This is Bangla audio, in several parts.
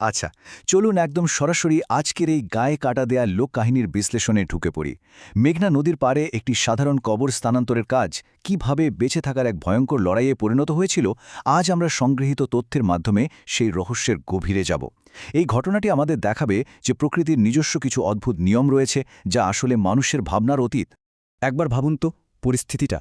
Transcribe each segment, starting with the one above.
আচ্ছা, চলুন একদম সরাসরি আজকের এই গায়ে কাটা দেয়া লোককাহিনীর বিশ্লেষণে ঢুকে পড়ি। মেঘনা নদীর পাড়ে একটি সাধারণ কবর স্থানান্তরের কাজ কিভাবে বেঁচে থাকার এক ভয়ঙ্কর লড়াইয়ে পরিণত হয়েছিল, আজ আমরা সংগৃহীত তথ্যের মাধ্যমে সেই রহস্যের গভীরে যাব। এই ঘটনাটি আমাদের দেখাবে যে প্রকৃতির নিজস্ব কিছু অদ্ভুত নিয়ম রয়েছে, যা আসলে মানুষের ভাবনার অতীত। একবার ভাবুন তো পরিস্থিতিটা।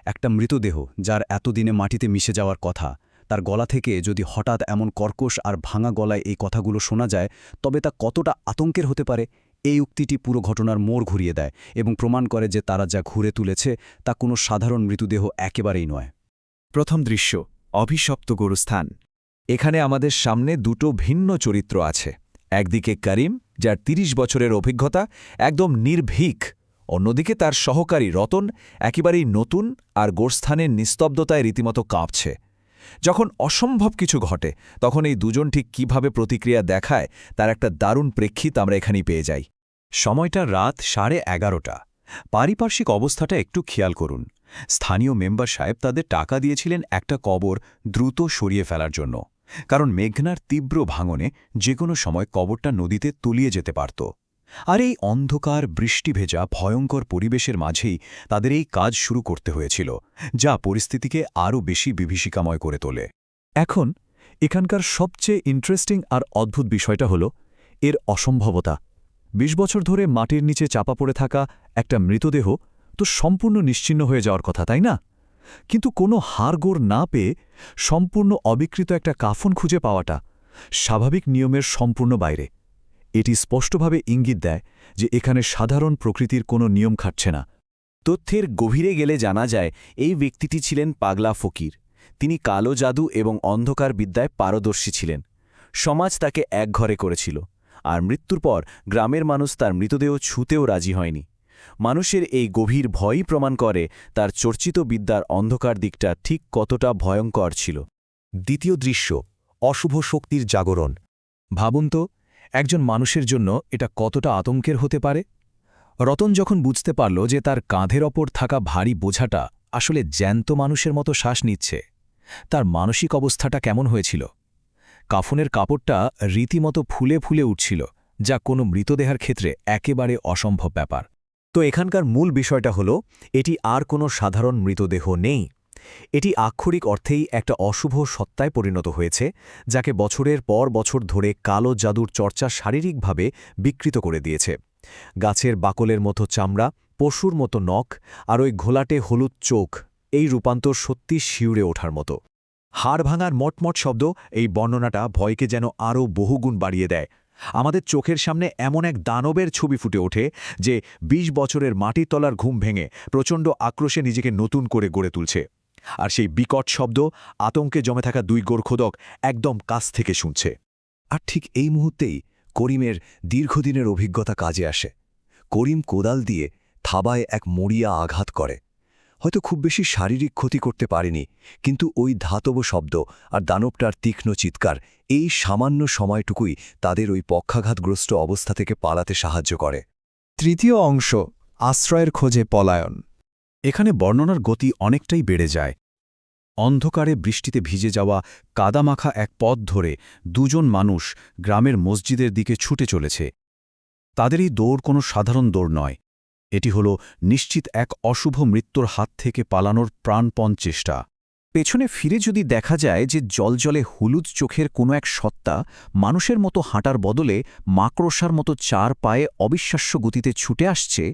একটা মৃতদেহ যার এতদিনে মাটিতে মিশে যাওয়ার কথা, তার গলা থেকে যদি হঠাৎ এমন কর্কশ আর ভাঙা গলায় এই কথাগুলো শোনা যায়, তবে তা কতটা আতঙ্কের হতে পারে। এই উক্তিটি পুরো ঘটনার মোড় ঘুরিয়ে দেয় এবং প্রমাণ করে যে তারা যা ঘুরে তুলেছে তা কোনো সাধারণ মৃতদেহ একেবারেই নয়। প্রথম দৃশ্য, অভিশপ্ত গোরস্থান। এখানে আমাদের সামনে দুটো ভিন্ন চরিত্র আছে। একদিকে করিম, যার ৩০ বছরের অভিজ্ঞতা, একদম নির্ভীক। অন্যদিকে তার সহকারী রতন, একেবারেই নতুন আর গোরস্থানের নিস্তব্ধতায় রীতিমতো কাঁপছে। যখন অসম্ভব কিছু ঘটে, তখন এই দুজন ঠিক কীভাবে প্রতিক্রিয়া দেখায় তার একটা দারুণ প্রেক্ষিত আমরা এখানেই পেয়ে যাই। সময়টা রাত 11:30। পারিপার্শ্বিক অবস্থাটা একটু খেয়াল করুন। স্থানীয় মেম্বার সাহেব তাদের টাকা দিয়েছিলেন একটা কবর দ্রুত সরিয়ে ফেলার জন্য, কারণ মেঘনার তীব্র ভাঙনে যে কোনো সময় কবরটা নদীতে তলিয়ে যেতে পারত। আর এই অন্ধকার বৃষ্টিভেজা ভয়ঙ্কর পরিবেশের মাঝেই তাদের এই কাজ শুরু করতে হয়েছিল, যা পরিস্থিতিকে আরও বেশি বিভীষিকাময় করে তোলে। এখন এখানকার সবচেয়ে ইন্টারেস্টিং আর অদ্ভুত বিষয়টা হল এর অসম্ভবতা। ২০ বছর ধরে মাটির নিচে চাপা পড়ে থাকা একটা মৃতদেহ তো সম্পূর্ণ নিশ্চিহ্ন হয়ে যাওয়ার কথা, তাই না? কিন্তু কোনো হাড়গোড় না পেয়ে সম্পূর্ণ অবিকৃত একটা কাফন খুঁজে পাওয়াটা স্বাভাবিক নিয়মের সম্পূর্ণ বাইরে। এটি স্পষ্টভাবে ইঙ্গিত দেয় যে এখানে সাধারণ প্রকৃতির কোনো নিয়ম খাটছে না। তথ্যের গভীরে গেলে জানা যায় এই ব্যক্তিটি ছিলেন পাগলা ফকির। তিনি কালো জাদু এবং অন্ধকার বিদ্যায় পারদর্শী ছিলেন। সমাজ তাকে একঘরে করেছিল, আর মৃত্যুর পর গ্রামের মানুষ তার মৃতদেহ ছুঁতেও রাজি হয়নি। মানুষের এই গভীর ভয়ই প্রমাণ করে তার চর্চিত বিদ্যার অন্ধকার দিকটা ঠিক কতটা ভয়ঙ্কর ছিল। দ্বিতীয় দৃশ্য, অশুভ শক্তির জাগরণ। ভাবুন তো, একজন মানুষের জন্য এটা কতটা আতঙ্কের হতে পারে। রতন যখন বুঝতে পারল যে তার কাঁধের ওপর থাকা ভারী বোঝাটা আসলে জ্যান্ত মানুষের মতো শ্বাস নিচ্ছে, তার মানসিক অবস্থাটা কেমন হয়েছিল? কাফনের কাপড়টা রীতিমতো ফুলে ফুলে উঠছিল, যা কোনো মৃতদেহের ক্ষেত্রে একেবারে অসম্ভব ব্যাপার। তো এখানকার মূল বিষয়টা হলো, এটি আর কোনো সাধারণ মৃতদেহ নেই। এটি আক্ষরিক অর্থেই একটা অশুভ সত্তায় পরিণত হয়েছে, যাকে বছরের পর বছর ধরে কালো জাদুর চর্চা শারীরিকভাবে বিকৃত করে দিয়েছে। গাছের বাকলের মতো চামড়া, পশুর মতো নখ আর ওই ঘোলাটে হলুদ চোখ, এই রূপান্তর সত্যি শিউরে ওঠার মতো। হাড় ভাঙার মটমট শব্দ এই বর্ণনাটা ভয়কে যেন আরও বহুগুণ বাড়িয়ে দেয়। আমাদের চোখের সামনে এমন এক দানবের ছবি ফুটে ওঠে যে ২০ বছরের মাটির তলার ঘুম ভেঙে প্রচণ্ড আক্রোশে নিজেকে নতুন করে গড়ে তুলছে। আর সেই বিকট শব্দ আতঙ্কে জমে থাকা দুই গোরখোদক একদম কাছ থেকে শুনছে। আর ঠিক এই মুহূর্তেই করিমের দীর্ঘদিনের অভিজ্ঞতা কাজে আসে। করিম কোদাল দিয়ে থাবায় এক মরিয়া আঘাত করে। হয়তো খুব বেশি শারীরিক ক্ষতি করতে পারেনি, কিন্তু ওই ধাতব শব্দ আর দানবটার তীক্ষ্ণ চিৎকার এই সামান্য সময়টুকুই তাদের ওই পক্ষাঘাতগ্রস্ত অবস্থা থেকে পালাতে সাহায্য করে। তৃতীয় অংশ, আশ্রয়ের খোঁজে পলায়ন। এখানে বর্ণনার গতি অনেকটাই বেড়ে যায়। অন্ধকারে বৃষ্টিতে ভিজে যাওয়া কাদামাখা এক পথ ধরে দুজন মানুষ গ্রামের মসজিদের দিকে ছুটে চলেছে। তাদের এই দৌড় কোনো সাধারণ দৌড় নয়। এটি হল নিশ্চিত এক অশুভ মৃত্যুর হাত থেকে পালানোর প্রাণপণ চেষ্টা। পেছনে ফিরে যদি দেখা যায় যে জলজলে হলুদ চোখের কোনো এক সত্তা মানুষের মতো হাঁটার বদলে মাকড়সার মতো চার পায়ে অবিশ্বাস্য গতিতে ছুটে আসছে,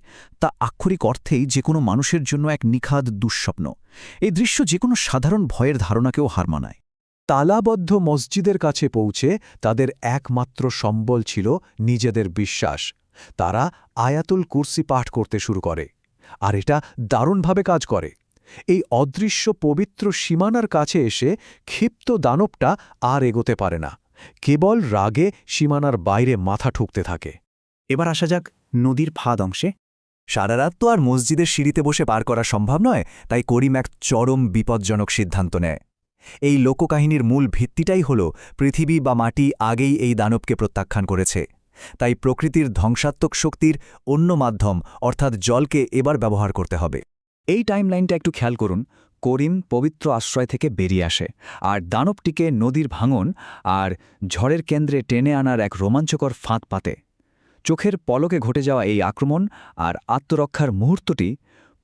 তা আক্ষরিক অর্থেই যে কোনো মানুষের জন্য এক নিখাদ দুঃস্বপ্ন। এই দৃশ্য যে কোনো সাধারণ ভয়ের ধারণাকেও হার মানায়। তালাবদ্ধ মসজিদের কাছে পৌঁছে তাদের একমাত্র সম্বল ছিল নিজেদের বিশ্বাস। তারা আয়াতুল কুরসি পাঠ করতে শুরু করে, আর এটা দারুণভাবে কাজ করে। এই অদৃশ্য পবিত্র সীমানার কাছে এসে ক্ষিপ্ত দানবটা আর এগোতে পারে না, কেবল রাগে সীমানার বাইরে মাথা ঠুকতে থাকে। এবার আসা যাক নদীর ফাঁদ অংশে। সারা রাত তো আর মসজিদের সিঁড়িতে বসে পার করা সম্ভব নয়, তাই করিম এক চরম বিপজ্জনক সিদ্ধান্ত নেয়। এই লোককাহিনীর মূল ভিত্তিটাই হল পৃথিবী বা মাটি আগেই এই দানবকে প্রত্যাখ্যান করেছে। তাই প্রকৃতির ধ্বংসাত্মক শক্তির অন্য মাধ্যম অর্থাৎ জলকে এবার ব্যবহার করতে হবে। এই টাইমলাইনটা একটু খেয়াল করুন। করিম পবিত্র আশ্রয় থেকে বেরিয়ে আসে আর দানবটিকে নদীর ভাঙন আর ঝড়ের কেন্দ্রে টেনে আনার এক রোমাঞ্চকর ফাঁদ পাতে। চোখের পলকে ঘটে যাওয়া এই আক্রমণ আর আত্মরক্ষার মুহূর্তটি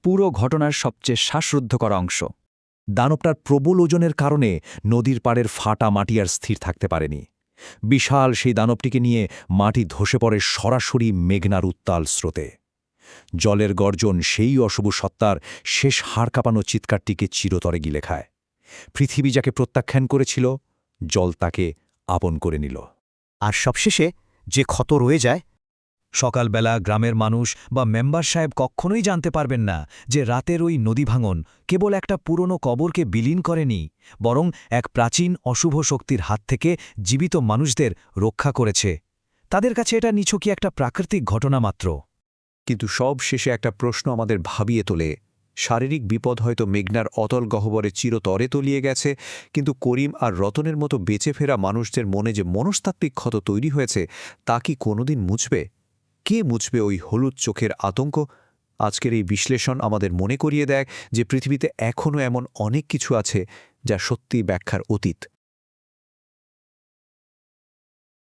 পুরো ঘটনার সবচেয়ে শ্বাসরুদ্ধ করা অংশ। দানবটার প্রবল ওজনের কারণে নদীর পাড়ের ফাটা মাটি আর স্থির থাকতে পারেনি। বিশাল সেই দানবটিকে নিয়ে মাটি ধসে পড়ে সরাসরি মেঘনার উত্তাল স্রোতে। জলের গর্জন সেই অশুভ সত্তার শেষ হাড় কাঁপানো চিৎকারটিকে চিরতরে গিলে খায়। পৃথিবী যাকে প্রত্যাখ্যান করেছিল, জল তাকে আপন করে নিল। আর সবশেষে যে ক্ষত রয়ে যায়, সকালবেলা গ্রামের মানুষ বা মেম্বার সাহেব কখনোই জানতে পারবেন না যে রাতের ওই নদী ভাঙন কেবল একটা পুরনো কবরকে বিলীন করেনি, বরং এক প্রাচীন অশুভ শক্তির হাত থেকে জীবিত মানুষদের রক্ষা করেছে। তাদের কাছে এটা নিছকই একটা প্রাকৃতিক ঘটনা মাত্র। কিন্তু সব শেষে একটা প্রশ্ন আমাদের ভাবিয়ে তোলে। শারীরিক বিপদ হয়তো মেঘনার অতল গহ্বরে চিরতরে তলিয়ে গেছে, কিন্তু করিম আর রতনের মতো বেঁচে ফেরা মানুষদের মনে যে মনস্তাত্ত্বিক ক্ষত তৈরি হয়েছে, তা কি কোনোদিন মুছবে? কে মুছবে ওই হলুদ চোখের আতঙ্ক? আজকের এই বিশ্লেষণ আমাদের মনে করিয়ে দেয় যে পৃথিবীতে এখনও এমন অনেক কিছু আছে যা সত্যি ব্যাখ্যার অতীত।